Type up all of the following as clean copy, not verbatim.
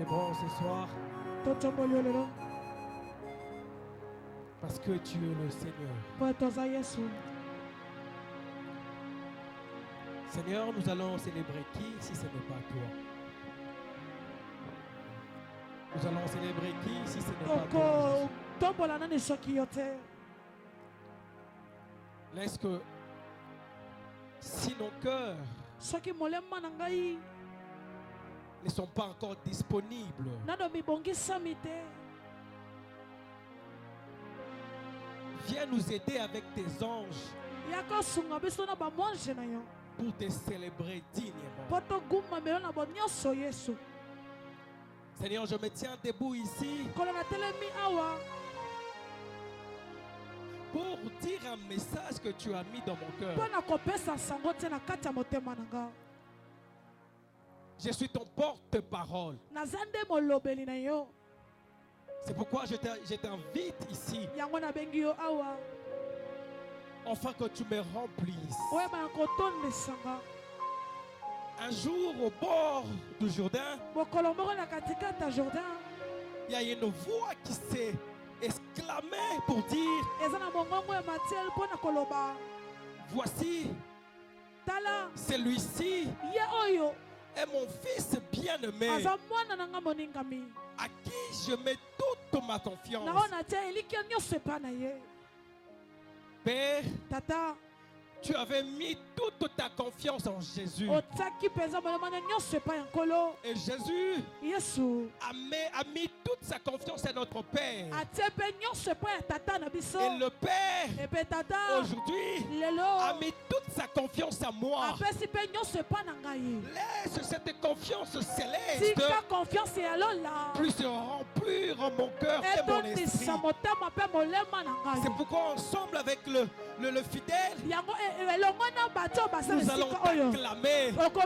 célébrons ce soir parce que tu es le Seigneur. Seigneur, nous allons célébrer qui si ce n'est pas toi? Nous allons célébrer qui si ce n'est pas toi, Jésus? Laisse que si nos cœurs ne sont pas encore disponibles, viens nous aider avec tes anges pour te célébrer dignement. Seigneur, je me tiens debout ici pour dire un message que tu as mis dans mon cœur. Je suis ton porte-parole. C'est pourquoi je t'invite ici, afin que tu me remplisses. Un jour au bord du Jourdain, il y a une voix qui s'est exclamée pour dire: voici, celui-ci est mon fils bien-aimé, à qui je mets toute ma confiance. Père, tu avais mis toute ta confiance en Jésus. Et Jésus a mis toute sa confiance à notre Père. Et le Père, aujourd'hui, a mis toute sa confiance à moi. Laisse cette confiance céleste plus remplir mon cœur et mon esprit. C'est pourquoi ensemble avec le fidèle, nous allons t'acclamer pour que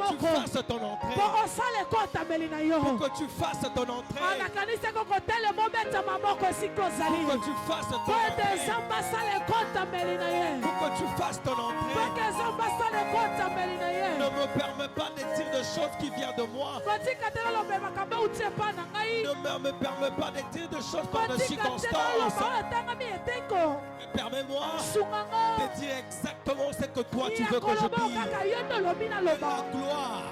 tu fasses ton entrée. Pour que tu fasses ton entrée. Pour que tu fasses ton entrée. Pour que tu fasses ton entrée. Ne me permets pas de dire des choses qui viennent de moi. Ne me permets pas de dire des choses par des circonstances. Permets-moi de dire exactement ce que toi tu veux que je dise. La gloire,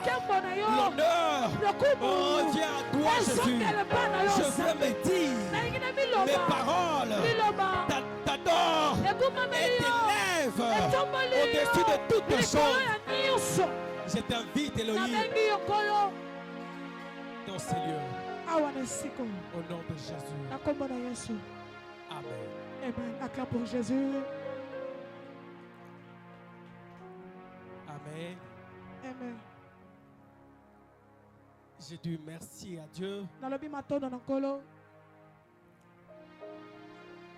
l'honneur revient à toi, Jésus. Je veux me dire, mes paroles t'adorent et t'élèvent au-dessus de toutes les choses. Je t'invite, Elohim, dans ces lieux. Au nom de Jésus. Amen. Amen. Acclame pour Jésus. Amen. Amen. J'ai dit merci à Dieu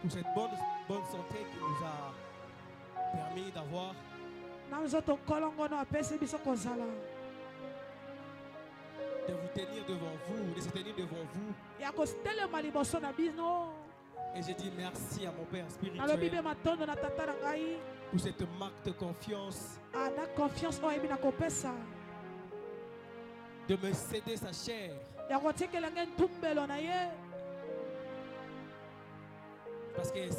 pour cette bonne santé qui nous a permis d'avoir de vous tenir devant vous, de se tenir devant vous. Et j'ai dit merci à mon Père spirituel pour cette marque de confiance, de me céder sa chair. Parce que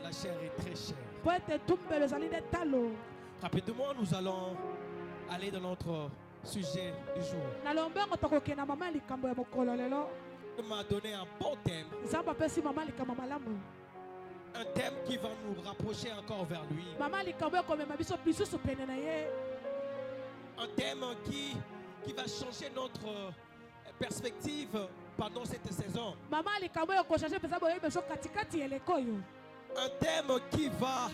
la chair est très chère. Rapidement, nous allons aller dans notre sujet du jour. Il m'a donné un bon thème. Un thème qui va nous rapprocher encore vers lui. Un thème qui va changer notre perspective pendant cette saison. Un thème qui va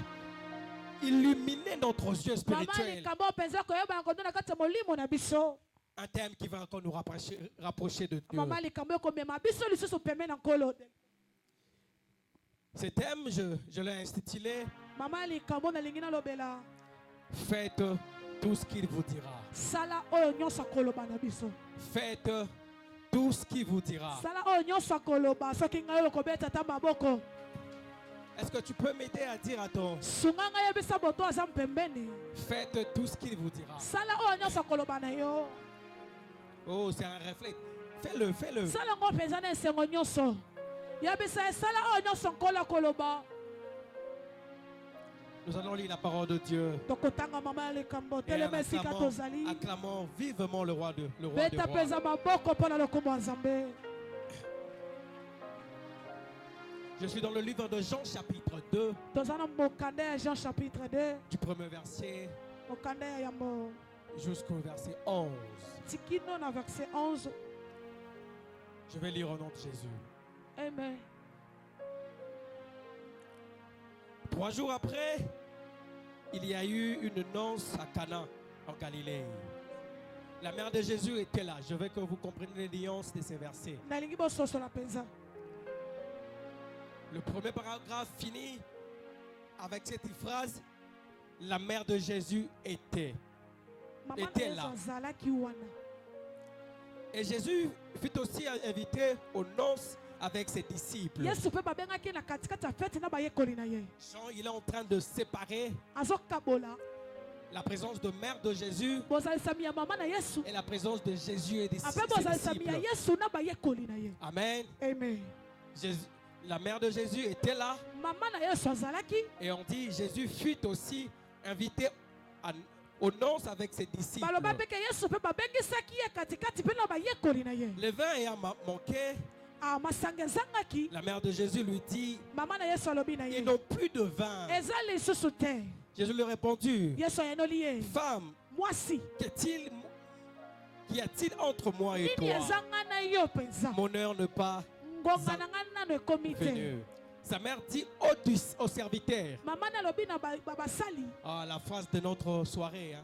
illuminer notre yeux spirituel. Un thème qui va encore nous rapprocher de Dieu. Ce thème, je l'ai intitulé Faites tout ce qu'il vous dira. Faites tout ce qu'il vous dira. Est-ce que tu peux m'aider à dire à ton faites tout ce qu'il vous dira. Oh, c'est un réflexe. Fais-le, fais-le. Salango pezana esengo nyonso. Yabisa esala o nyonso nkola koloba. Nous allons lire la parole de Dieu. Tokotanga mama le kambo. Et en Telemesika tozali. acclamons vivement le roi des Beta rois. peza maboko pona lokumu nzambe. Je suis dans le livre de Jean chapitre 2, Tozana mokande ya Jean chapitre 2. du premier verset Mokande ya yambo. jusqu'au verset 11. Tikino na verset 11. Je vais lire au nom de Jésus. Amen. 3 jours après, il y a eu une noce à Cana, en Galilée. La mère de Jésus était là. Je veux que vous compreniez les nuances de ces versets. Nalingi bososo la penza. Le premier paragraphe finit avec cette phrase. La mère de Jésus était là. Et Jésus fut aussi invité aux noces avec ses disciples. Jean, il est en train de séparer la présence de mère de Jésus et la présence de Jésus et des disciples. Amen. Amen. La mère de Jésus était là. Et on dit Jésus fut aussi invité aux noces avec ses disciples. Le vin ayant manqué, la mère de Jésus lui dit, ils n'ont plus de vin. Jésus lui a répondu, femme, qu'y a-t-il entre moi et toi? Mon heure n'est pas venue. Sa mère dit au serviteur, la phrase de notre soirée, hein.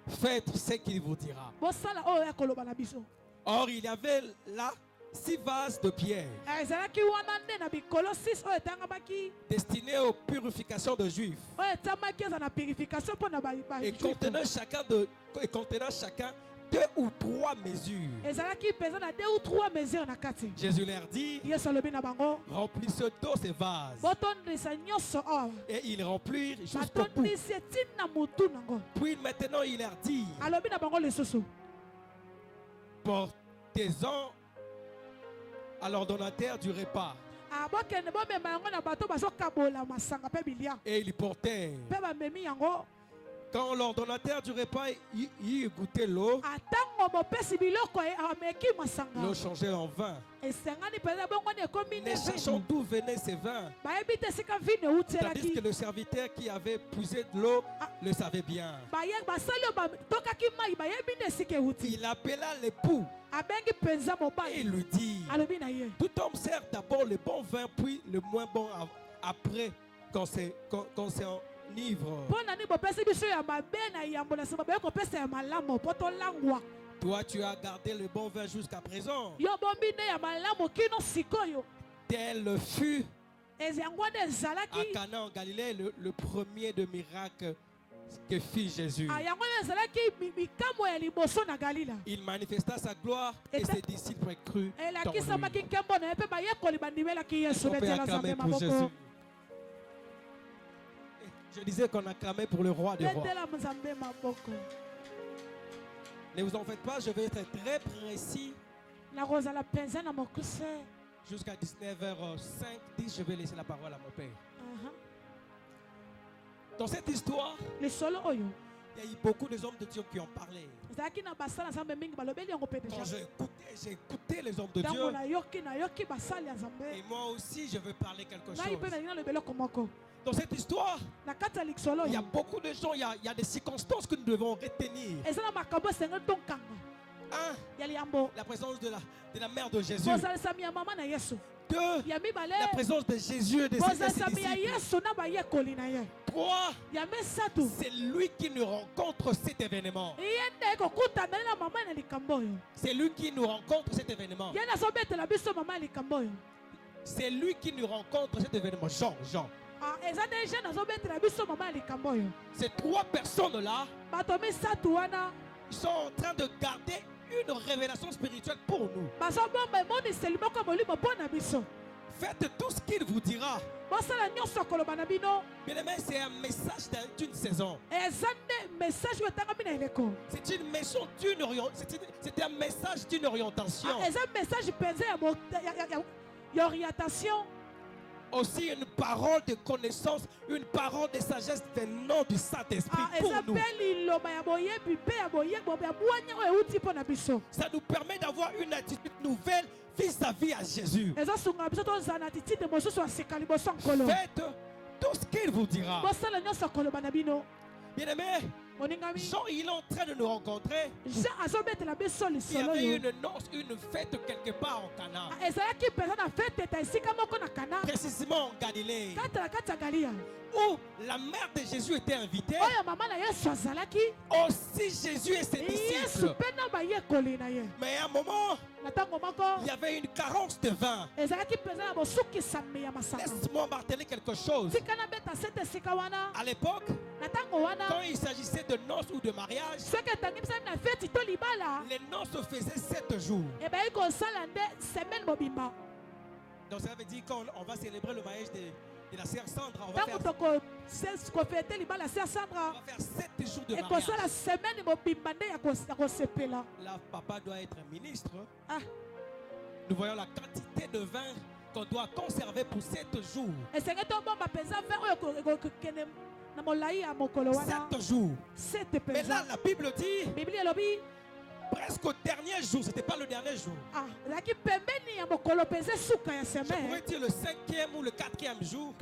Faites ce qu'il vous dira. Or, il y avait là 6 vases de pierre destinés aux purifications de Juifs et contenant chacun 2 ou 3 mesures. Jésus leur dit, remplissez d'eau ces vases. Et ils remplirent jusqu'au bout. Puis maintenant il leur dit, portez-en à l'ordonnateur du repas. Et ils portèrent. Quand l'ordonnateur du repas y eut goûté l'eau, l'eau changeait en vin. Ne sachant d'où venaient ces vins, tandis que le serviteur qui avait puisé de l'eau le savait bien. Il appela l'époux et il lui dit, tout homme sert d'abord le bon vin, puis le moins bon après, quand c'est enivre. Toi, tu as gardé le bon vin jusqu'à présent. Tel fut à Cana en Galilée le premier de miracles que fit Jésus. Il manifesta sa gloire et ses disciples crurent en lui. On peut acclamer pour Jésus. Je disais qu'on acclamait pour le roi des rois. Ne vous en faites pas, je vais être très précis. Jusqu'à 19h05, 10, je vais laisser la parole à mon père. Dans cette histoire, il y a eu beaucoup de hommes de Dieu qui ont parlé. Quand j'ai écouté les hommes de Dieu, et moi aussi je veux parler quelque chose. Dans cette histoire, il y a beaucoup de gens, il y a des circonstances que nous devons retenir. Un, la présence de la mère de Jésus. 2, la présence de Jésus et de ses disciples. 3, c'est lui qui nous rencontre cet événement. C'est lui qui nous rencontre cet événement. C'est lui qui nous rencontre cet événement. Jean. Ces 3 personnes-là, ils sont en train de garder une révélation spirituelle pour nous. Faites tout ce qu'il vous dira. Bien-aimé, c'est un message d'une saison. C'est une maison d'une orientation. C'est un message d'une orientation. Aussi une parole de connaissance, une parole de sagesse venant du Saint-Esprit pour nous. Ça nous permet d'avoir une attitude nouvelle vis-à-vis à Jésus. Faites tout ce qu'il vous dira. Bien-aimé, Jean, il est en train de nous rencontrer. Il y avait une noce, une fête quelque part en Cana. Précisément en Galilée. Où la mère de Jésus était invitée. Aussi Jésus et ses disciples. Mais à un moment, il y avait une carence de vin. Laisse-moi marteler quelque chose. À l'époque, quand il s'agissait de noces ou de mariage, les noces se faisaient 7 jours. Donc ça veut dire qu'on va célébrer le mariage de la sœur Sandra, on va faire 7 jours de mariage. Là, papa doit être ministre. Nous voyons la quantité de vin qu'on doit conserver pour 7 jours. 7 jours. Mais là, la Bible dit presque au dernier jour, c'était pas le dernier jour. Je pourrais dire le 5e ou le 4e jour.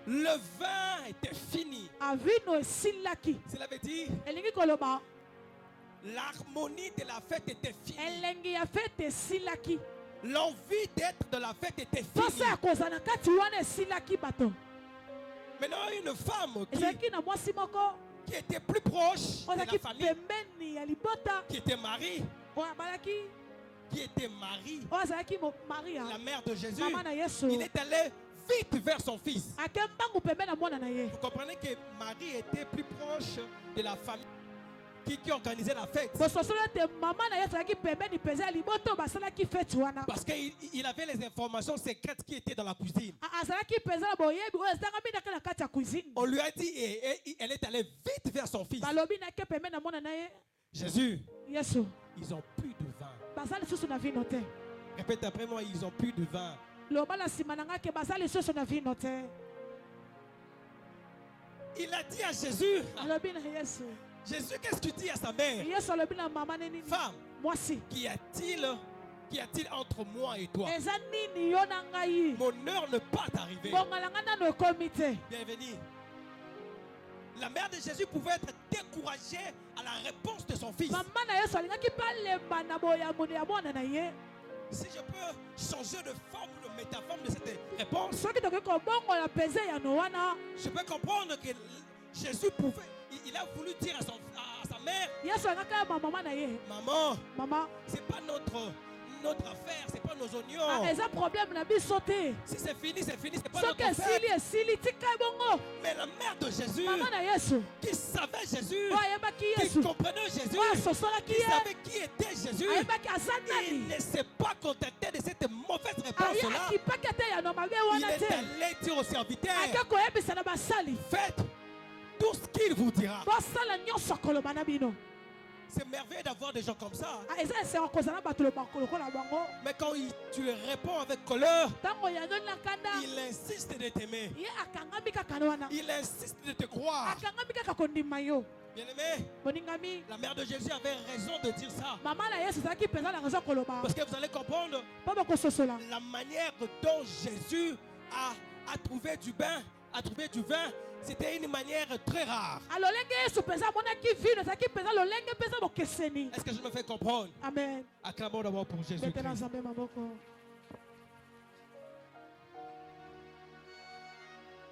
Le vin était fini. Cela veut dire l'harmonie de la fête était finie. L'envie d'être de la fête était finie. Maintenant, une femme qui était plus proche de la famille, qui était Marie, la mère de Jésus, il est allé vite vers son fils. Vous comprenez que Marie était plus proche de la famille qui organisait la fête. Parce qu'il avait les informations secrètes qui étaient dans la cuisine. On lui a dit et elle est allée vite vers son fils. Jésus, ils ont plus de vin. Répète après moi, ils ont plus de vin. Il a dit à Jésus, Jésus, qu'est-ce que tu dis à sa mère? Femme, qu'y a-t-il entre moi et toi? Mon heure ne pas t'arriver. Bienvenue. La mère de Jésus pouvait être découragée à la réponse de son fils. Si je peux changer de forme ou de métaforme de cette réponse, je peux comprendre que Jésus pouvait, il a voulu dire à sa mère, maman, c'est pas notre affaire, c'est pas nos oignons. Si c'est fini, c'est fini, c'est pas notre affaire. Mais la mère de Jésus, qui savait Jésus, qui comprenait Jésus, qui savait qui était Jésus, il ne s'est pas contenté de cette mauvaise réponse-là. Il est allé dire au serviteur, faites tout ce qu'il vous dira. C'est merveilleux d'avoir des gens comme ça. Mais quand tu réponds avec colère, il insiste de t'aimer. Il insiste de te croire. Bien-aimé, la mère de Jésus avait raison de dire ça. Parce que vous allez comprendre la manière dont Jésus a trouvé du vin. C'était une manière très rare. Est-ce que je me fais comprendre? Amen. Acclamons d'abord pour Jésus-Christ.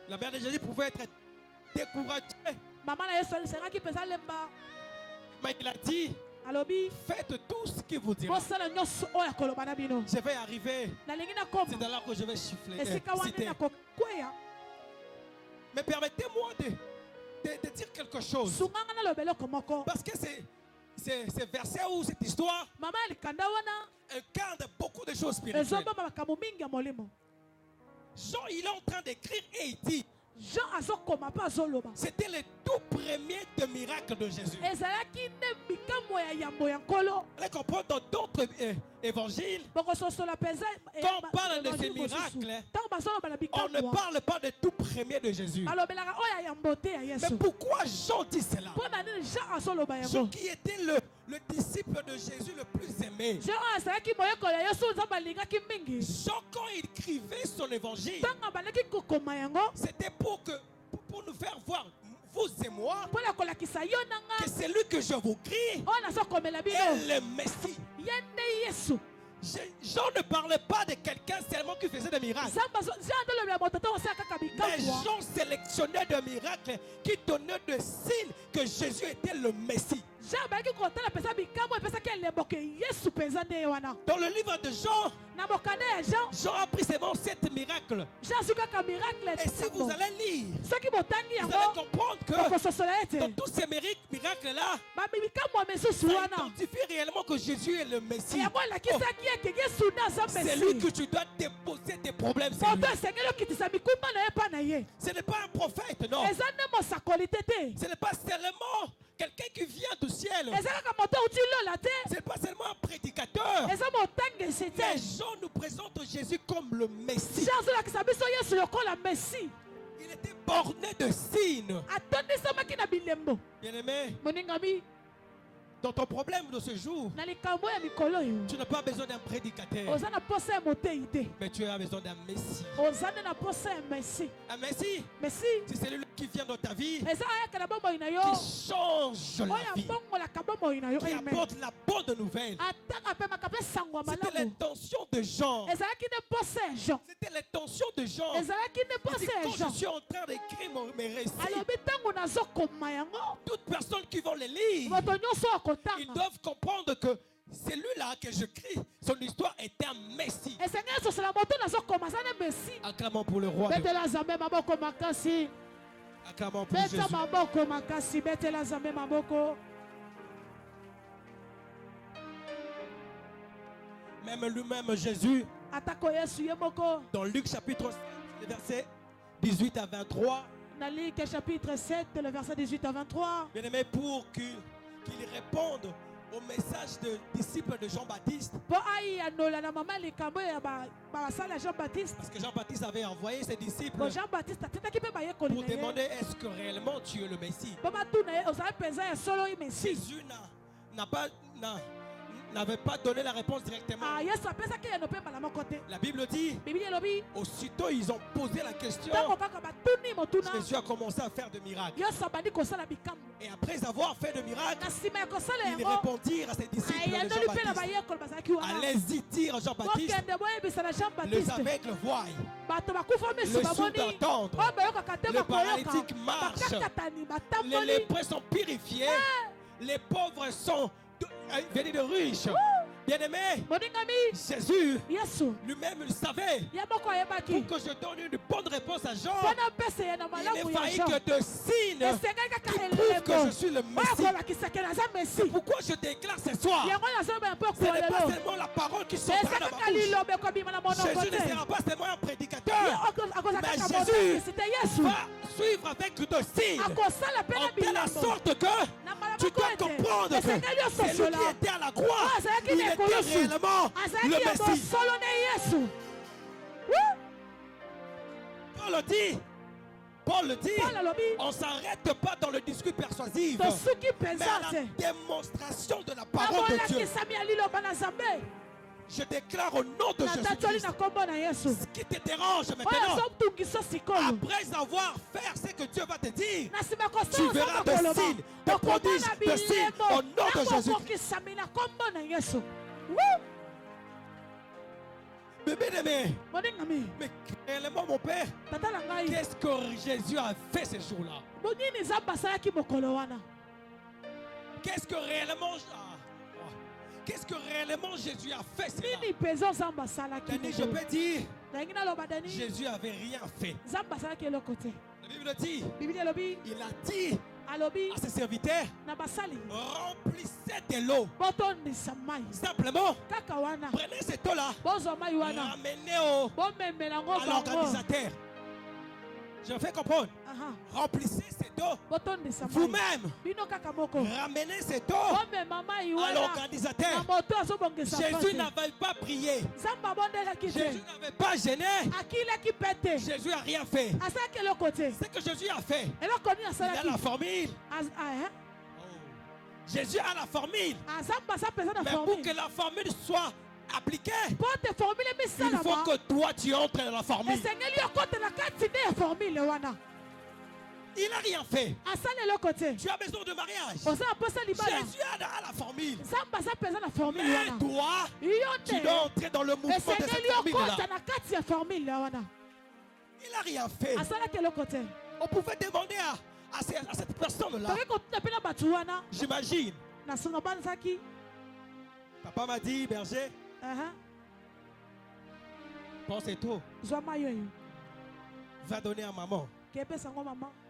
La mère de Jésus pouvait être découragée. Mais il a dit, faites tout ce qu'il vous dira. Je vais arriver. C'est dans là que je vais citer. Mais permettez-moi de dire quelque chose. Parce que c'est verset ou cette histoire incarne beaucoup de choses spirituelles. Jean, il est en train d'écrire et il dit, c'était le tout premier des miracles de Jésus. Vous comprenez dans d'autres évangiles, quand on parle de ces miracles, on ne parle pas de tout premier de Jésus. Mais pourquoi Jean dit cela? Jean qui était le disciple de Jésus le plus aimé. Jean, quand il écrivait son évangile, c'était pour nous faire voir, vous et moi, que c'est lui que je vous crie est le Messie. Jean ne parlait pas de quelqu'un seulement qui faisait des miracles. Mais Jean sélectionnait des miracles qui donnaient des signes que Jésus était le Messie. Dans le livre de Jean, Jean a pris seulement 7 miracles. Et si vous allez lire, vous allez comprendre que dans tous ces miracles-là, ça identifie réellement que Jésus est le Messie. C'est lui que tu dois déposer tes problèmes. Ce n'est pas un prophète, non. Ce n'est pas seulement quelqu'un qui vient du ciel. Ce n'est pas seulement un prédicateur. Mais Jean nous présente Jésus comme le Messie. Il était borné de signes. Bien-aimé, dans ton problème de ce jour, tu n'as pas besoin d'un prédicateur, mais tu as besoin d'un Messie. Un Messie, c'est celui qui vient dans ta vie, qui change la vie, qui apporte la bonne nouvelle. C'était l'intention de Jean. C'était l'intention de Jean. Quand je suis en train d'écrire mes récits, toutes personnes qui vont les lire, ils doivent comprendre que celui-là que je crie, son histoire est un Messie. Acclamons pour le roi. Acclamons pour Jésus. Même lui-même, Jésus, dans Luc chapitre 7, versets 18 à 23. Luc chapitre 7, le verset 18 à 23. Bien aimé, pour qu'il réponde au message de disciples de Jean-Baptiste. Parce que Jean-Baptiste avait envoyé ses disciples pour demander est-ce que réellement tu es le Messie. Jésus n'avait pas donné la réponse directement. La Bible dit, aussitôt ils ont posé la question, Jésus a commencé à faire des miracles. Et après avoir fait des miracles, ils répondirent à ses disciples de Jean-Baptiste. Allez-y dire à Jean-Baptiste, les aveugles voient, les sourds entendent, les paralytiques marchent, les lépreux sont purifiés, les pauvres sont venus de riches. Bien-aimé, Jésus lui-même le savait. Pour que je donne une bonne réponse à Jean, il n'est failli que de signes qui prouvent que je suis le Messie. C'est pourquoi je déclare ce soir, ce n'est pas seulement la parole qui sortira de ma bouche. Jésus ne sera pas seulement un prédicateur, mais Jésus va suivre avec de signes, en telle sorte que tu dois comprendre que c'est lui qui était à la croix. Il était réellement le Messie. Paul le dit, on ne s'arrête pas dans le discours persuasif, mais à la démonstration de la parole de Dieu. Je déclare au nom de Jésus-Christ, ce qui te dérange maintenant, après avoir fait ce que Dieu va te dire, tu verras des signes, des prodiges, des signes au nom de Jésus-Christ. Mais bien aimé, mais réellement mon Père, qu'est-ce que Jésus a fait ce jour-là? Qu'est-ce que réellement Jésus a fait cela? Je peux dire, Jésus n'avait rien fait. La Bible dit, il a dit à ses serviteurs, remplissez de l'eau. Simplement, prenez cette eau-là, ramenez à l'organisateur. Je me fais comprendre. Remplissez cette eau vous-même. Ramenez cette eau à l'organisateur. Jésus n'avait pas prié. Jésus n'avait pas gêné. Jésus n'a rien fait. Ce que Jésus a fait, il a la formule. Jésus a la formule. Mais pour que la formule soit appliquée, il faut que toi tu entres dans la formule. Il n'a rien fait. Tu as besoin de mariage. Jésus a la formule. Mais toi, tu dois entrer dans le mouvement de cette formule-là. Il n'a rien fait. On pouvait demander à cette personne-là. J'imagine. Papa m'a dit, berger, pense-toi. Va donner à maman. Il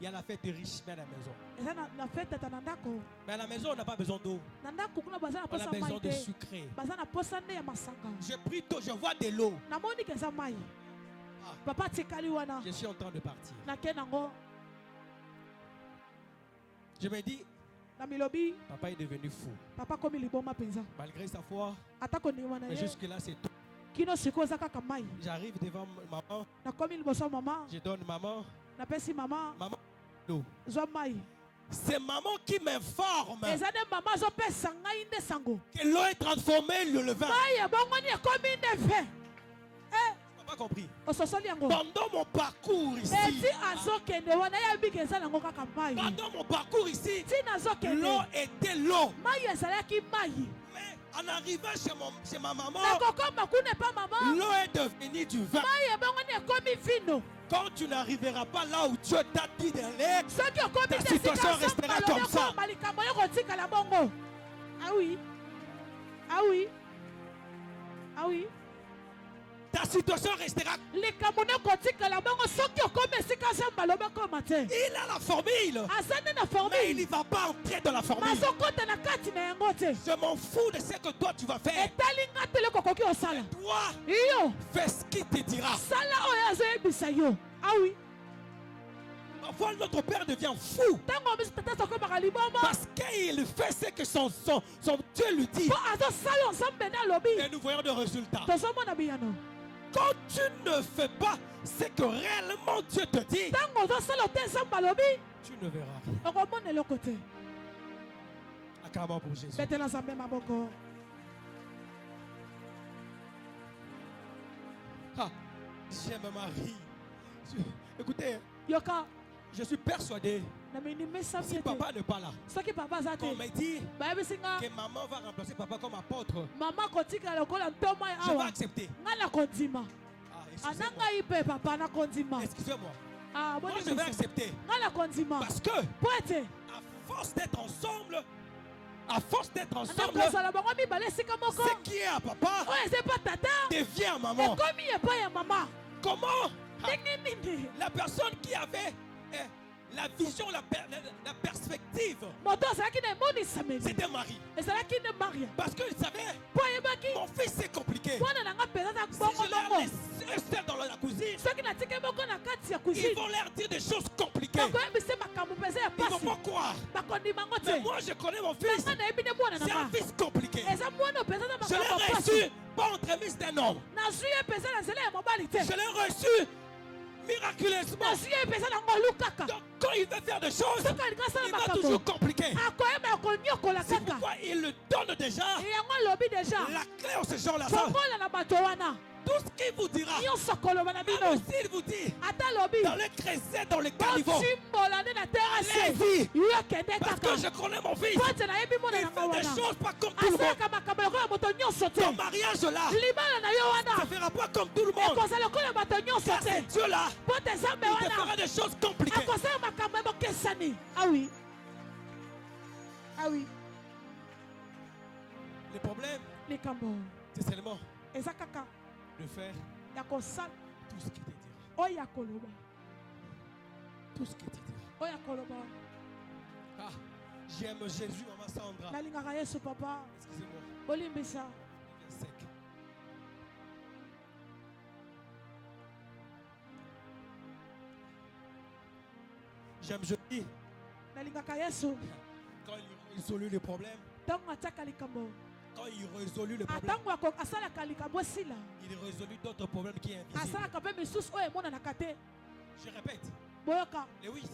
y a la fête de riches à la maison. Mais à la maison, on n'a pas besoin d'eau. On a besoin de sucré. Je prie tôt, je vois de l'eau. Je suis en train de partir. Je me dis, papa est devenu fou. Malgré sa foi, mais jusque-là, c'est tout. J'arrive devant maman. Je donne maman. Maman, l'eau. C'est maman qui m'informe que l'eau est transformée en levain. Pas compris. Pendant mon parcours ici, l'eau était l'eau. Mais en arrivant chez ma maman, l'eau est devenue du vin. Quand tu n'arriveras pas là où Dieu t'a dit d'aller, ta situation restera comme ça. Ah oui. Ah oui. Ah oui. Ta situation restera. Il a la formule. Mais il ne va pas entrer dans la formule. Je m'en fous de ce que toi tu vas faire. Toi, fais ce qu'il te dira. Ah oui. Parfois notre père devient fou. Parce qu'il fait ce que son Dieu lui dit. Et nous voyons le résultat. Quand tu ne fais pas ce que réellement Dieu te dit, tu ne verras rien. Acclamons pour Jésus. J'aime ma mari. Écoutez, je suis persuadé, si papa n'est pas là, qu'on m'a dit que maman va remplacer papa comme apôtre, je vais accepter. Excusez-moi. Moi je vais accepter. Parce que à force d'être ensemble, ce qui est à papa devient à maman. Comment la personne qui avait la vision, la perspective, c'était Marie. Parce qu'il savait, mon fils c'est compliqué. Si je les laisse seul dans la cuisine, ils vont leur dire des choses compliquées. Ils ne vont pas croire. Mais moi je connais mon fils. C'est un fils compliqué. Je l'ai reçu pas entremise d'un homme. Je l'ai reçu miraculeusement. Donc quand il veut faire des choses, il va toujours compliquer. C'est pourquoi il le donne déjà la clé à ce genre-là. Tout ce qu'il vous dira, même s'il vous dit dans les crésettes, dans les caniveaux, allez-y. Parce que je connais mon fils. Il fait des choses pas comme tout le monde. Ton mariage là ne se fera pas comme tout le monde. Car c'est Dieu là, il te fera des choses compliquées. Ah oui. Ah oui. Le problème, c'est seulement de faire tout ce qui te dira. Tout ce qui te dira. Ah, j'aime Jésus, maman Sandra. Excusez-moi. Sec. J'aime Jésus. Quand il résout les problèmes. Quand il résolut le problème, il résolut d'autres problèmes qui sont invisibles. Je répète, Lewis,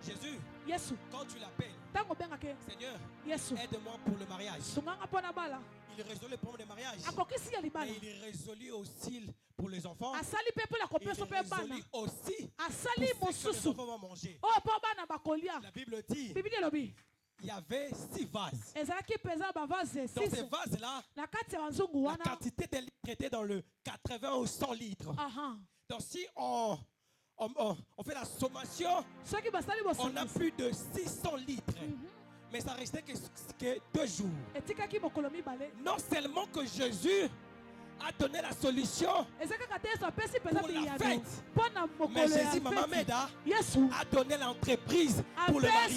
Jésus, quand tu l'appelles, Seigneur, aide-moi pour le mariage. Il résout le problème du mariage. Et il résolut aussi pour les enfants. Il résolut aussi pour ce que les enfants vont manger. La Bible dit, il y avait 6 vases. Dans ces vases-là, la quantité de litres était dans le 80 ou 100 litres. Donc si on fait la sommation, on a plus de 600 litres. Mais ça restait que 2 jours. Non seulement que Jésus a donné la solution pour la fête, mais Jésus, Maman Meda, a donné l'entreprise pour le mariage.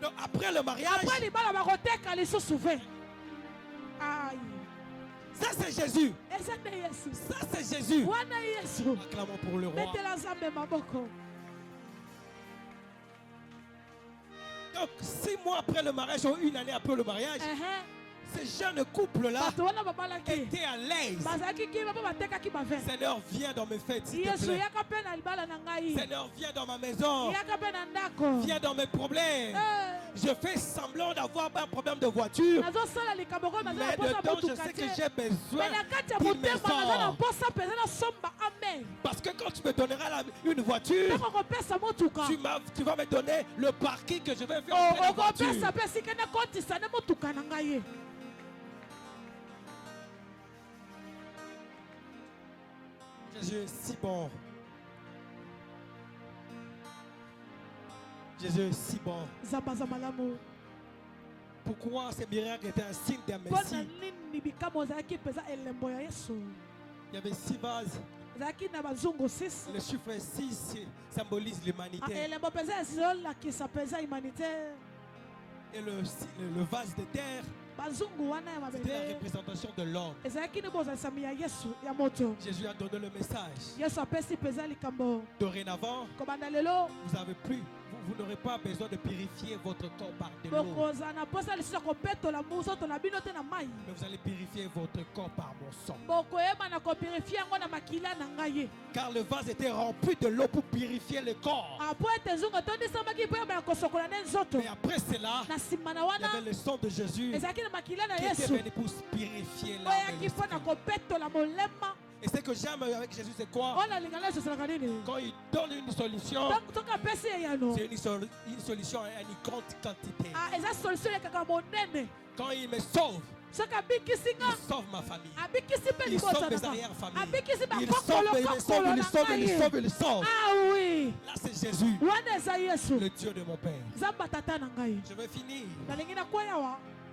Donc après le mariage, ça c'est Jésus. Ça c'est Jésus. Acclamons pour le roi. Donc 6 mois après le mariage ou 1 année après le mariage, ces jeunes couples-là étaient à l'aise. Seigneur, viens dans mes fêtes, s'il te plaît. Seigneur, viens dans ma maison. Viens dans mes problèmes. Je fais semblant d'avoir un problème de voiture. Mais dedans, je sais que j'ai besoin d'une maison. Parce que quand tu me donneras une voiture, tu vas me donner le parking que je vais faire entre les voitures. Jésus est si bon. Jésus est si bon. Pourquoi ces miracles étaient un signe d'un Messie? Il y avait 6 vases. Le chiffre 6 symbolise l'humanité. Et le vase de terre, c'était la représentation de l'homme. Jésus a donné le message. Dorénavant, vous avez plus. Vous n'aurez pas besoin de purifier votre corps par de l'eau. Mais vous allez purifier votre corps par mon sang. Car le vase était rempli de l'eau pour purifier le corps. Mais après cela, il y avait le sang de Jésus qui était venu pour purifier l'âme. Et ce que j'aime avec Jésus, c'est quoi? Quand il donne une solution, c'est une solution à une grande quantité. Quand il me sauve, il sauve ma famille. Il sauve mes arrière-familles. Il sauve. Ah oui. Là, c'est Jésus, le Dieu de mon Père. Je vais finir.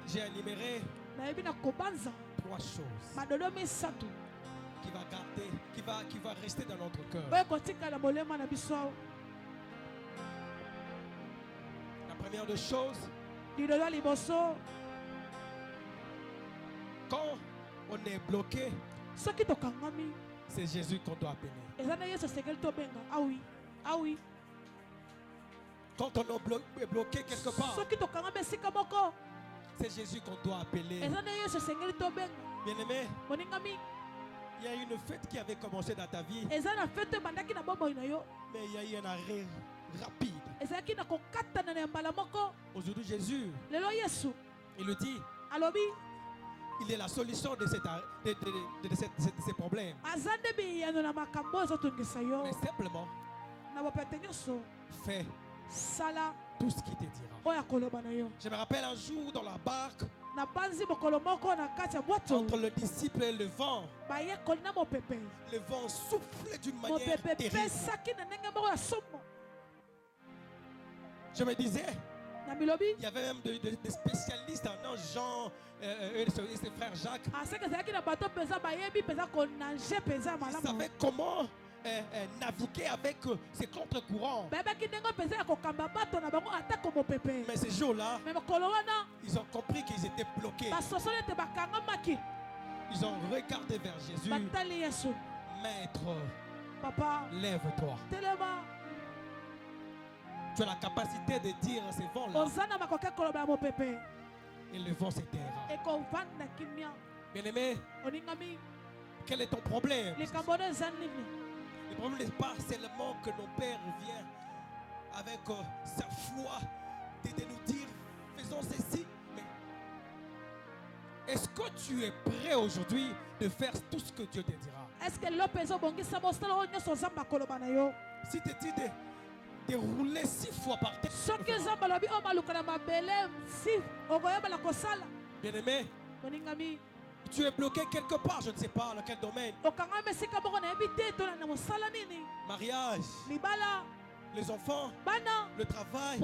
J'ai énuméré 3 choses qui va rester dans notre cœur. La première des choses, quand on est bloqué, c'est Jésus qu'on doit appeler. Quand on est bloqué quelque part, c'est Jésus qu'on doit appeler. Bien-aimé, il y a une fête qui avait commencé dans ta vie, mais il y a eu un arrêt rapide. Aujourd'hui, Jésus, il le dit, il est la solution de ces problèmes. Mais simplement, fais tout ce qu'il te dira. Je me rappelle un jour dans la barque, entre le disciple et le vent, le vent soufflait d'une manière terrible. Je me disais, il y avait même des spécialistes en Jean et ses frères Jacques. Ils savaient comment naviguer avec ces contre-courants. Mais ces jours-là, ils ont compris qu'ils étaient bloqués. Ils ont regardé vers Jésus. Maître, Papa, lève-toi. Tu as la capacité de dire à ces vents-là, et le vent se taira. Bien-aimé, quel est ton problème? Le problème n'est pas seulement que nos pères viennent avec sa foi de nous dire faisons ceci, mais est-ce que tu es prêt aujourd'hui de faire tout ce que Dieu te dira? Si tu dis de rouler 6 fois par terre, bien-aimé, tu es bloqué quelque part, je ne sais pas dans quel domaine. Mariage, les enfants, le travail,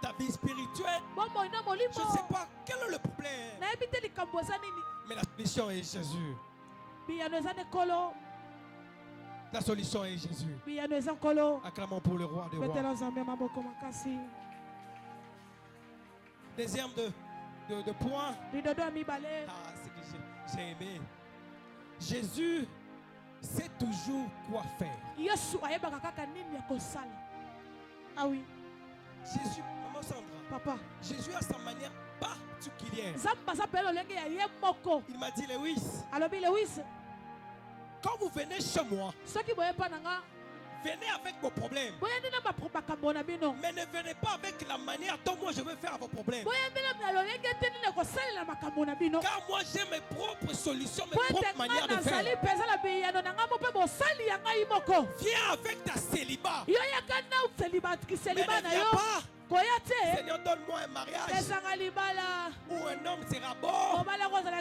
ta vie spirituelle. Je ne sais pas quel est le problème. Mais la solution est Jésus. La solution est Jésus. Acclamons pour le roi des rois. Deuxième de point. C'est que j'ai aimé. Jésus sait toujours quoi faire. Ah oui. Jésus, maman Sandra. Papa. Jésus a sa manière particulière. Il m'a dit, Lewis. Quand vous venez chez moi, venez avec vos problèmes. Mais ne venez pas avec la manière dont moi je veux faire vos problèmes. Car moi j'ai mes propres solutions, mes propres manières de faire. Viens avec ta célibat. Mais ne viens pas. Seigneur, donne-moi un mariage où un homme sera beau,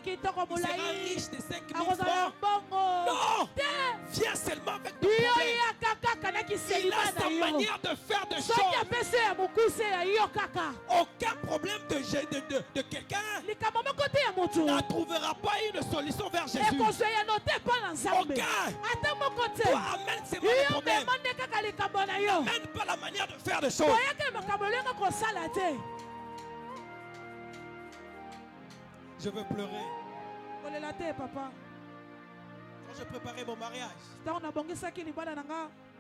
il sera riche de 5 000 francs. Non! Viens seulement avec ton problème. Il a sa manière de faire des choses. Aucun problème de quelqu'un ne trouvera pas une solution vers Jésus. Aucun. Toi, amène seulement le problème. N'amène pas la manière de faire des choses. Je veux pleurer. Papa. Quand je préparais mon mariage,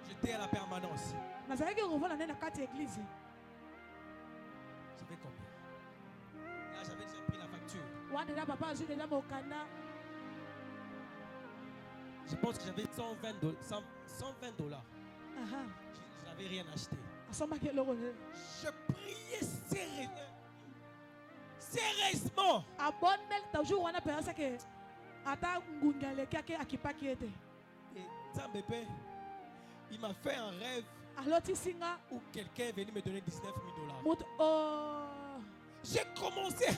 j'étais à la permanence. J'avais combien? Là, j'avais déjà pris la facture. Je pense que j'avais 120 $. Je n'avais rien acheté. Je priais sérieusement. Et Zambépé, il m'a fait un rêve où quelqu'un est venu me donner 19 000 $. J'ai commencé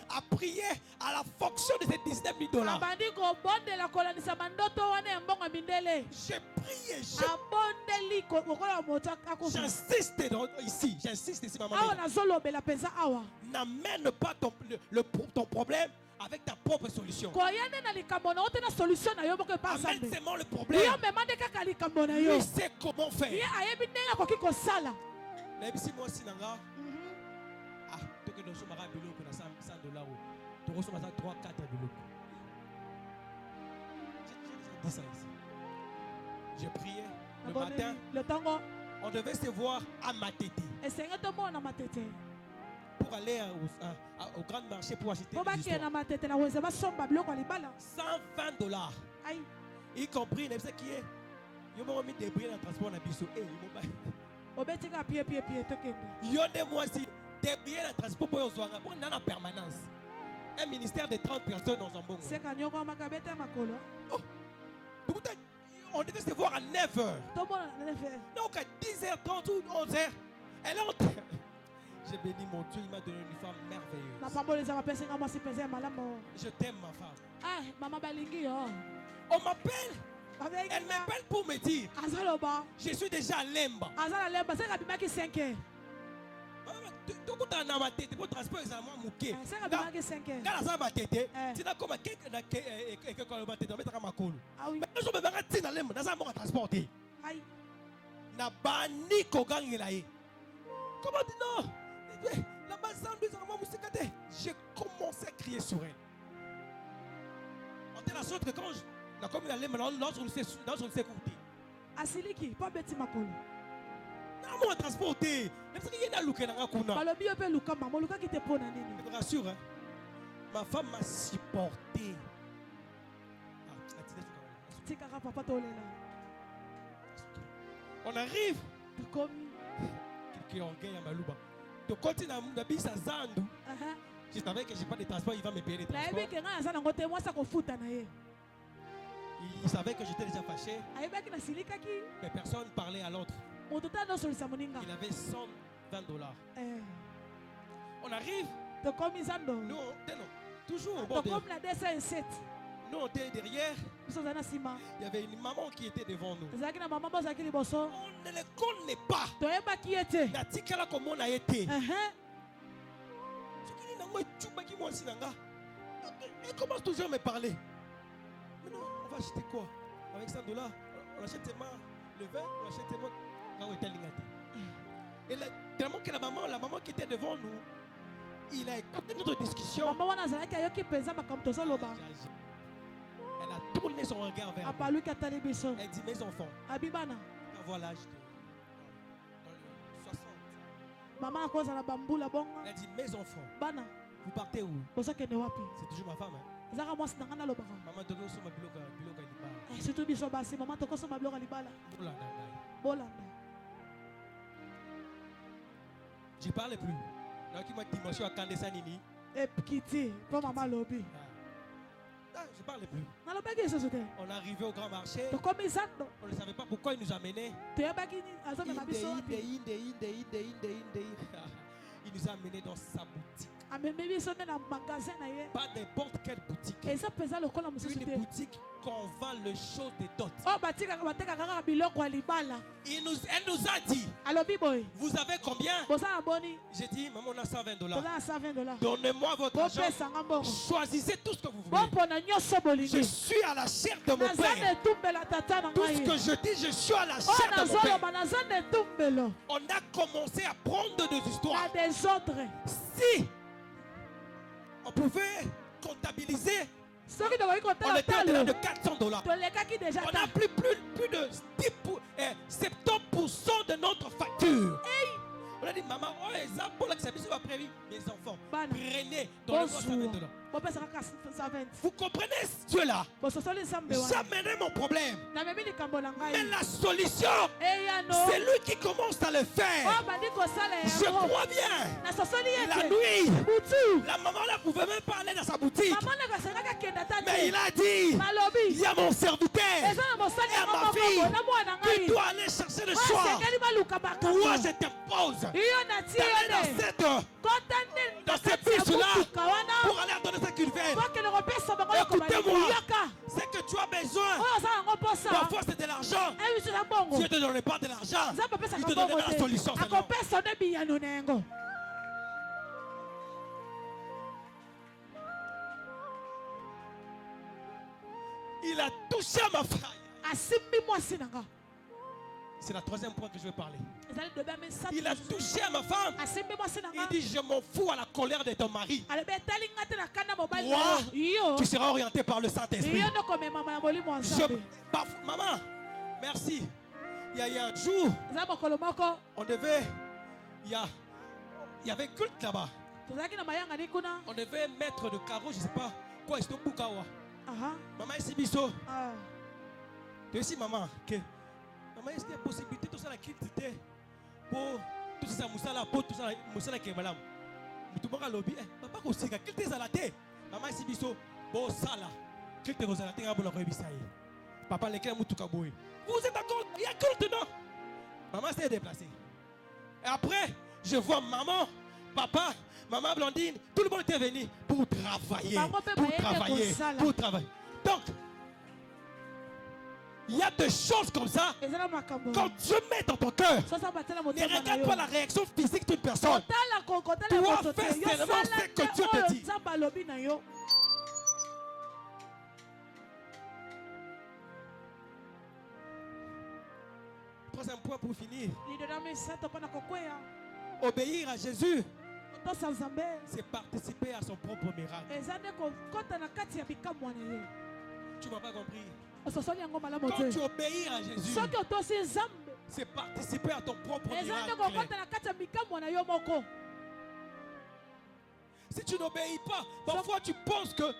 à prier à la fonction de ces 19 000 $. J'ai prié. J'insiste ici, maman. N'amène pas ton problème avec ta propre solution. Amène seulement le problème. Lui sait comment faire. Mais si moi, si nanga, tu que nous sommes à 100 $, tu reçois 3-4 $. J'ai dit ça ici. J'ai prié le matin. On devait se voir à Matete pour aller au grand marché pour acheter des histoires. 120 $. Y compris, ne sais qui est. Yo m'ont mis des billets dans le transport dans biso. Yo de moi si des billets dans le transport pour yon pour dans la permanence. Un ministère de 30 personnes dans un bon. On devait se voir à 9h. Donc à 10h30 ou 11h, elle entre. J'ai béni mon Dieu, il m'a donné une femme merveilleuse. Je t'aime ma femme. On m'appelle. Elle m'appelle pour me dire je suis déjà à Lemba. naza moko transporter. Na bani kogangela ye. Comment dire non? La base j'ai commencé à crier sur elle. On était la sorte que quand la commune allait maintenant, lorsqu'on ne s'est écouté. Asiliki, pas bêti makolo. Non, moi transporté. Même si il y a luka na kuna. Balobi ope luka maman, luka qui te pona nini. Je te rassure, hein. Ma femme m'a supporté. Tikara papa tolela. On arrive. Comme qui orgueil à Malouba. De continuer à m'habiller à Zandu. Je savais que je n'ai pas de transport, il va me payer les transports. Il savait que j'étais déjà fâché. Mais personne ne parlait à l'autre. Il avait $120. On arrive. Nous, toujours au bord de... Nous, on était derrière. Il y avait une maman qui était devant nous. On ne les connaît pas. Comment on a été. Il commence toujours à me parler. Mais non, on va acheter quoi? Avec $100, on achète tellement le vin, on achète tellement. Et là, tellement que la maman qui était devant nous, il a écouté notre discussion. Elle a tourné son regard vers nous. Elle dit, mes enfants, quand voilà l'âge de 60. Elle dit, mes enfants, vous partez où? C'est toujours ma femme. Maman, donne aussi ma biloga. Je ne parle plus. Je parle plus. On est arrivé au grand marché. On ne savait pas pourquoi il nous amenait. Il nous a amenés dans sa boutique. Pas n'importe quelle boutique. Une boutique qu'on vend les choses de dot. Elle nous a dit, vous avez combien? J'ai dit, maman, on a $120. Donnez-moi votre argent. Choisissez tout ce que vous voulez. Je suis à la chair de mon père. Tout ce que je dis, je suis à la chair de mon père. On a commencé à prendre des histoires. Si on pouvait comptabiliser, on était au-delà de $400. On a plus de 70% de notre facture. On a dit, maman, mes enfants, prenez dans le $120. Vous comprenez Dieu-là? J'amènerai mon problème. Mais la solution, c'est lui qui commence à le faire. Je crois bien. La nuit, la maman ne pouvait même pas aller dans sa boutique. Mais il a dit, il y a mon serviteur et ma fille qui doit aller chercher le choix. Moi, je t'impose d'aller dans cette bus-là pour aller donner ce qu'il fait. Écoutez-moi, c'est que tu as besoin. Parfois c'est de l'argent. Dieu ne te donne pas de l'argent. Il te donne la solution. Il a touché ma faille. C'est la troisième point que je vais parler. Il a touché à ma femme. Il dit, je m'en fous à la colère de ton mari. Moi, tu seras orienté par le Saint-Esprit. Maman, merci. Il y a un jour, on devait, il y avait culte là-bas. On devait mettre de carreaux, je ne sais pas quoi, c'est au Bukawa. Maman, ici, biso. Tu sais, maman, que maman, est-ce qu'il y a possibilité tout ça la culte pour tout ça musala pour tout ça musala qui est malade. Tout le monde a lobby. Papa, qu'on sait que culte est à la tête. Maman, ici, biso. Bon, ça là. Culte est à la tête. Papa, les clés Moutoukaboué. Vous êtes d'accord? Il y a culte, non? Maman s'est déplacée. Et après, je vois maman, papa, maman Blondine, tout le monde était venu pour travailler. Pour travailler. Donc, il y a des choses comme ça. Quand Dieu met dans ton cœur, ne regarde pas la réaction physique d'une personne. Toi, fais seulement ce que Dieu te dit. troisième point pour finir. Obéir à Jésus, c'est participer à son propre miracle. Tu m'as pas compris. Quand tu obéis à Jésus, c'est participer à ton propre miracle. Si tu n'obéis pas, parfois tu penses que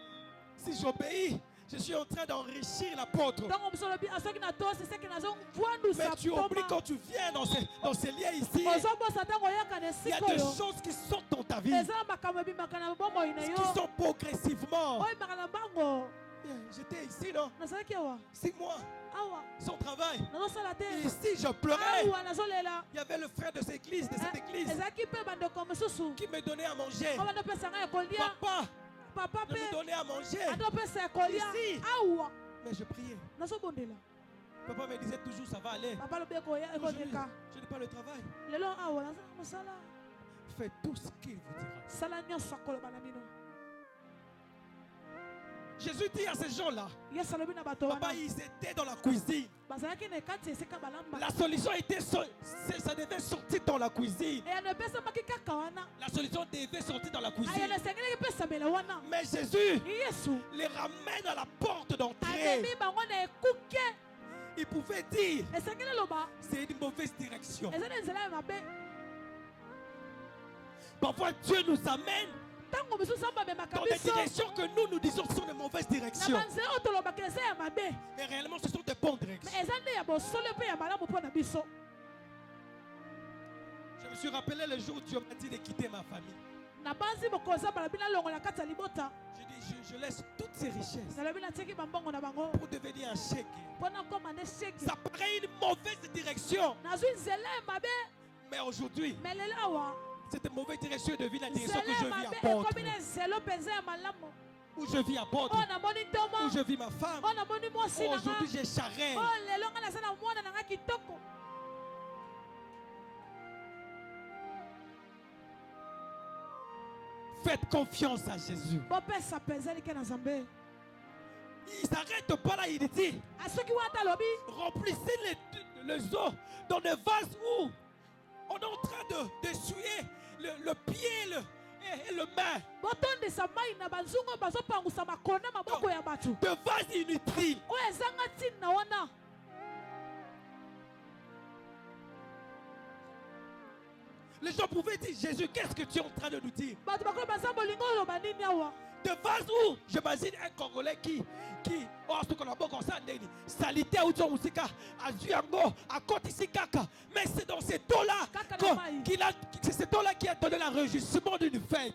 si j'obéis, je suis en train d'enrichir l'apôtre. Mais tu oublies quand tu viens dans ces liens ici, il y a des choses qui sortent dans ta vie, qui sont progressivement. J'étais ici, non? 6 mois, sans travail. Ici, je pleurais. Il y avait le frère de cette église, qui me donnait à manger. Papa de me donner à manger. Ici. Mais je priais. Papa me disait toujours ça va aller. Je n'ai pas le travail. Faites tout ce qu'il vous dira. Jésus dit à ces gens-là, papa, ils étaient dans la cuisine. La solution était, ça devait sortir dans la cuisine. La solution devait sortir dans la cuisine. Mais Jésus les ramène à la porte d'entrée. Il pouvait dire, c'est une mauvaise direction. Parfois Dieu nous amène dans des directions que nous disons sont de mauvaises directions. Mais réellement ce sont de bonnes directions. Je me suis rappelé le jour où Dieu m'a dit de quitter ma famille. J'ai dit je laisse toutes ces richesses pour devenir un chèque. Ça paraît une mauvaise direction. Mais aujourd'hui, cette mauvaise direction devient la direction que je vis à Port. Où je vis à Port. Où je vis ma femme. Aujourd'hui j'ai Charelle. Faites confiance à Jésus. Il ne s'arrête pas là, il dit remplissez les eaux dans des vases où on est en train d'essuyer le pied et le main. De vases inutiles. Les gens pouvaient dire, Jésus, qu'est-ce que tu es en train de nous dire? De vases où, j'imagine un Congolais qui salité ou à côté ici kaka. Mais c'est dans cette eau-là c'est cette eau-là qui a donné l'enregistrement d'une fête.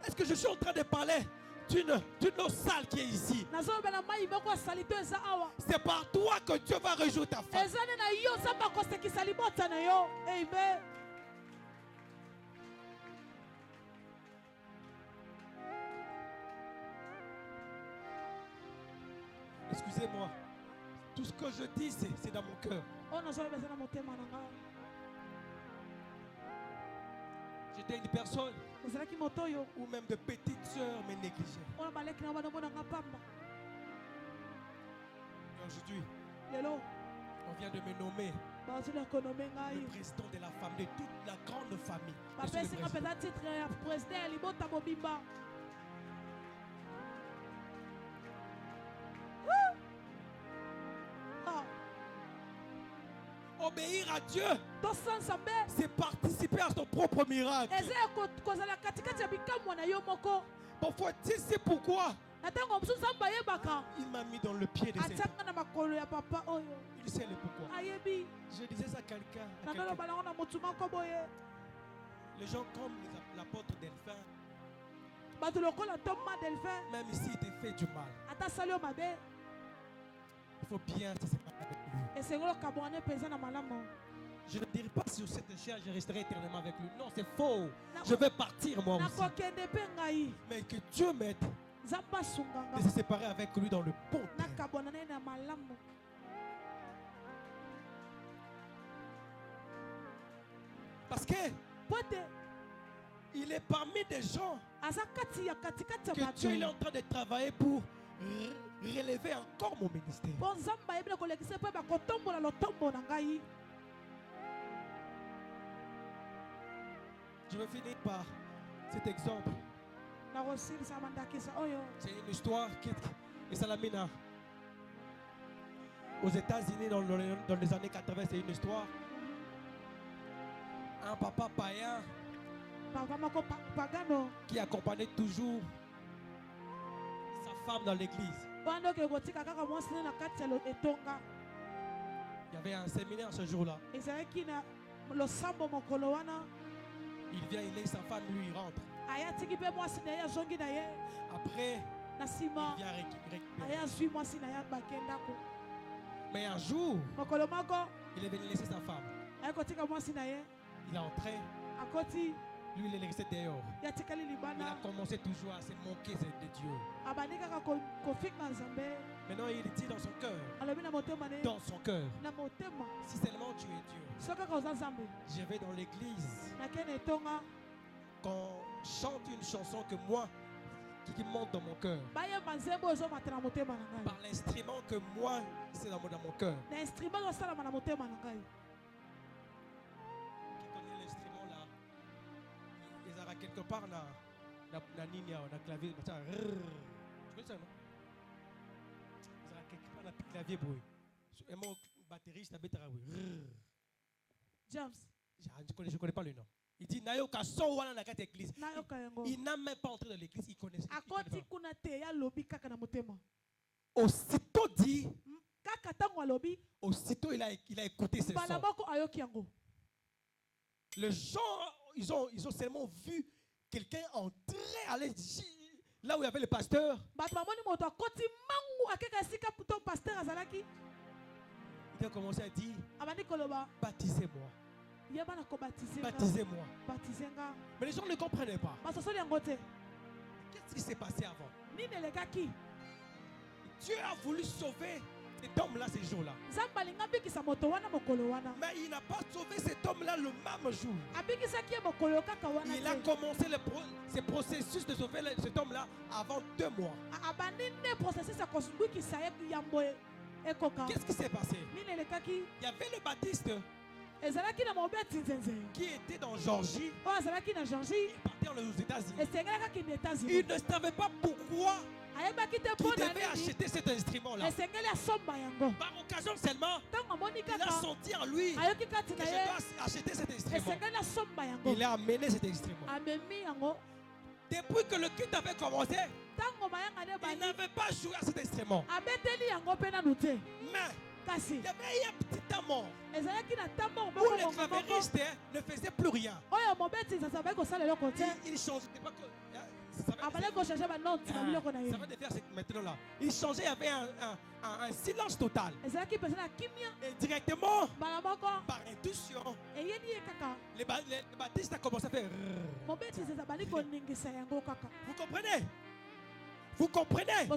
Est-ce que je suis en train de parler d'une eau sale qui est ici? C'est par toi que Dieu va réjouir ta femme. Excusez-moi, tout ce que je dis, c'est dans mon cœur. J'étais une personne ou même de petites sœurs me négligeaient. Et aujourd'hui, on vient de me nommer le président de la famille, de toute la grande famille. Obéir à Dieu, c'est participer à son propre miracle. Parfois, tu sais pourquoi il m'a mis dans le pied de cette homme. Il sait le pourquoi. Je disais ça à quelqu'un. Les gens comme l'apôtre Delphin, même ici, il te fait du mal. Il faut bien se séparer avec lui. Je ne dirai pas sur cette chair, je resterai éternellement avec lui. Non, c'est faux. Je vais partir moi aussi. Mais que Dieu m'aide de se séparer avec lui dans le bon terme. Parce que il est parmi des gens que Dieu est en train de travailler pour relever encore mon ministère. Je vais finir par cet exemple. C'est une histoire qui est Salamina. Aux États-Unis, dans les années 80, c'est une histoire. Un papa païen qui accompagnait toujours sa femme dans l'église. Il y avait un séminaire ce jour-là. Il vient, il laisse sa femme, lui, il rentre. Après, il vient récupérer. Mais un jour, il est venu laisser sa femme. Il est entré. Lui, il est resté dehors. Il a commencé toujours à se moquer de Dieu. Maintenant, il dit dans son cœur, si seulement tu es Dieu, je vais dans l'église, qu'on chante une chanson que moi, qui monte dans mon cœur, par l'instrument que moi, c'est dans mon cœur. Qui connaît l'instrument là? Il y a quelque part là, la ligne, on a clavier, tu connais ça, non? Il y a quelque part là, clavier, bruit. Et mon batteriste, la bêta, James. Je connais pas le nom. Il dit, il n'a même pas entré dans l'église, il connaît. Aussitôt dit, aussitôt il a écouté ces sons. Les gens, ils ont seulement vu quelqu'un entrer, aller là où il y avait le pasteur. Il a commencé à dire, baptisez-moi. Baptisez-moi. Mais les gens ne comprenaient pas. Qu'est-ce qui s'est passé avant? Dieu a voulu sauver cet homme-là ces jours-là. Mais il n'a pas sauvé cet homme-là le même jour. Il a commencé ce processus de sauver cet homme-là avant 2 mois. Qu'est-ce qui s'est passé? Il y avait le baptiste qui était dans Georgie. Il partait aux États-Unis. Il ne savait pas pourquoi il devait acheter cet instrument-là. Par occasion seulement, il a senti en lui que je dois acheter cet instrument. Il a amené cet instrument. Depuis que le culte avait commencé, il n'avait pas joué à cet instrument. Mais il y avait un petit temps mort où le clavieriste ne faisait plus rien. Il changeait. Ça va de faire maintenant là. Il changeait, il y avait un silence total. Et directement, par intuition, le baptiste a commencé à faire. Vous comprenez? Vous comprenez?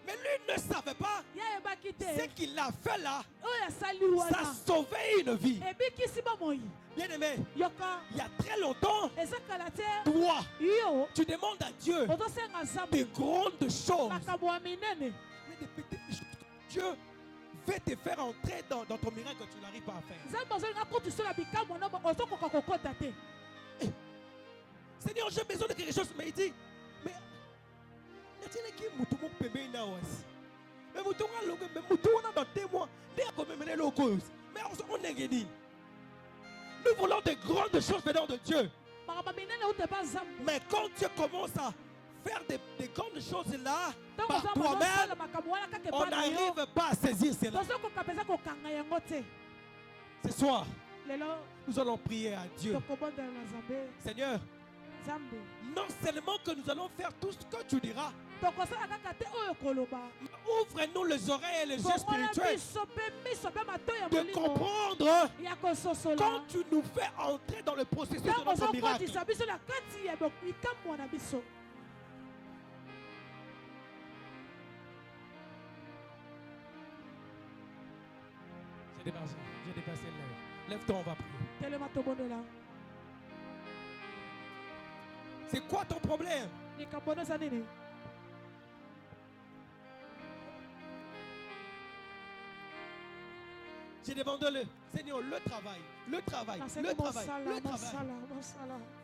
Mais lui ne savait pas ce qu'il a fait là. Ça sauvait une vie. Bien aimé, il y a très longtemps, toi, tu demandes à Dieu de grandes choses. Mais des petites choses. Dieu veut te faire entrer dans ton miracle que tu n'arrives pas à faire. Seigneur, j'ai besoin de quelque chose. Mais il dit, mais nous voulons de grandes choses venant de Dieu. Mais quand tu commences à faire des grandes choses là, par toi-même, on n'arrive pas à saisir cela. Ce soir, nous allons prier à Dieu. Seigneur, non seulement que nous allons faire tout ce que tu diras, ouvre-nous les oreilles et les yeux spirituels de comprendre quand tu nous fais entrer dans le processus de notre miracle. J'ai dépassé l'heure. Lève-toi, on va prier. C'est quoi ton problème? J'ai demandé le Seigneur, le travail.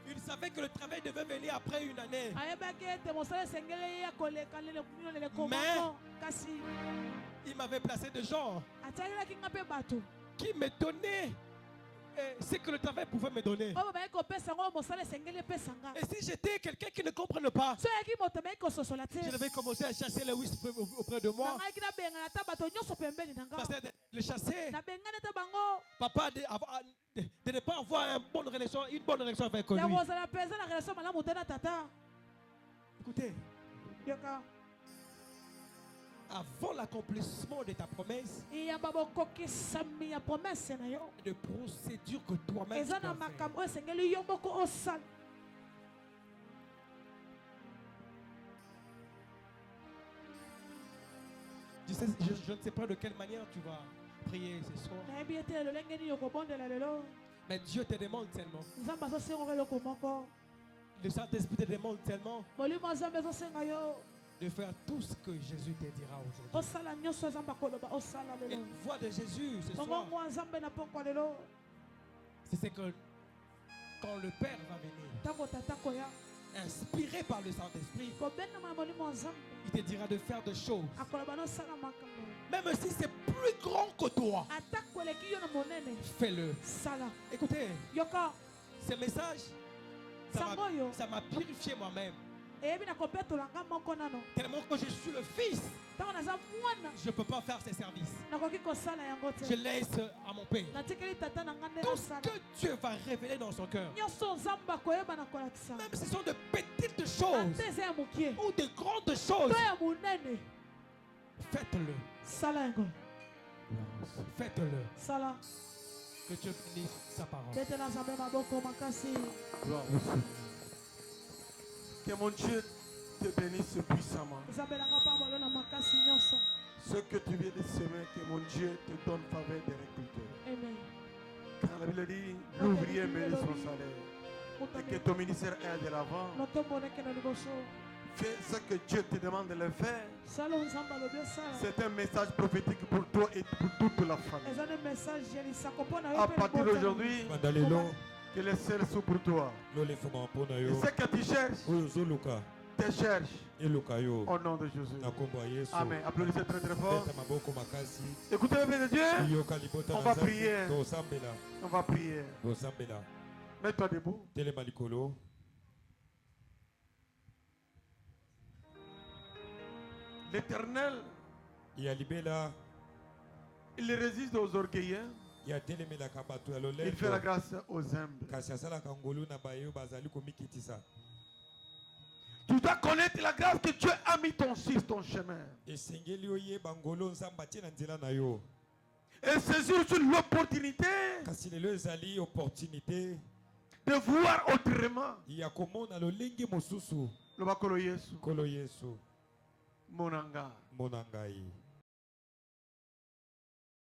Il savait que le travail devait venir après une année. Mais il m'avait placé des gens qui me donnaient ce que le travail pouvait me donner. Et si j'étais quelqu'un qui ne comprenne pas, je devais commencer à chasser les wisps auprès de moi. Parce que le chasser, papa, de ne pas avoir une bonne relation avec lui. Écoutez, avant l'accomplissement de ta promesse, de procédure que toi-même tu dois faire. Je ne sais pas de quelle manière tu vas prier ce soir. Mais Dieu te demande tellement. Le Saint-Esprit te demande tellement de faire tout ce que Jésus te dira aujourd'hui. Et la voix de Jésus ce soir, c'est que quand le Père va venir, inspiré par le Saint-Esprit, il te dira de faire des choses. Même si c'est plus grand que toi, fais-le. Écoutez, ce message, ça m'a purifié moi-même. Tellement que je suis le fils, je ne peux pas faire ces services. Je laisse à mon Père. Tout ce que Dieu va révéler dans son cœur, même si ce sont de petites choses ou de grandes choses, faites-le. Faites-le. Que Dieu bénisse sa parole. Gloire au Seigneur. Que mon Dieu te bénisse puissamment. Ce que tu viens de semer, que mon Dieu te donne faveur des récolteurs. Amen. Car la Bible dit, l'ouvrier mérite son salaire. Et que ton ministère aille de l'avant. Fais ce que Dieu te demande de le faire. C'est un message prophétique pour toi et pour toute la famille. À partir d'aujourd'hui, que les ciels sont pour toi. Et ce que tu cherches, te cherche. Au nom de Jésus. Amen. Applaudissez très très fort. Écoutez le bien de Dieu. On va prier. On va prier. Mets-toi debout. L'Éternel, il résiste aux orgueilleux. Il fait la grâce aux humbles. Tu dois connaître la grâce que Dieu a mis sur ton chemin. Et saisir sur l'opportunité de voir autrement. Le Bakolo Yesu. Monanga.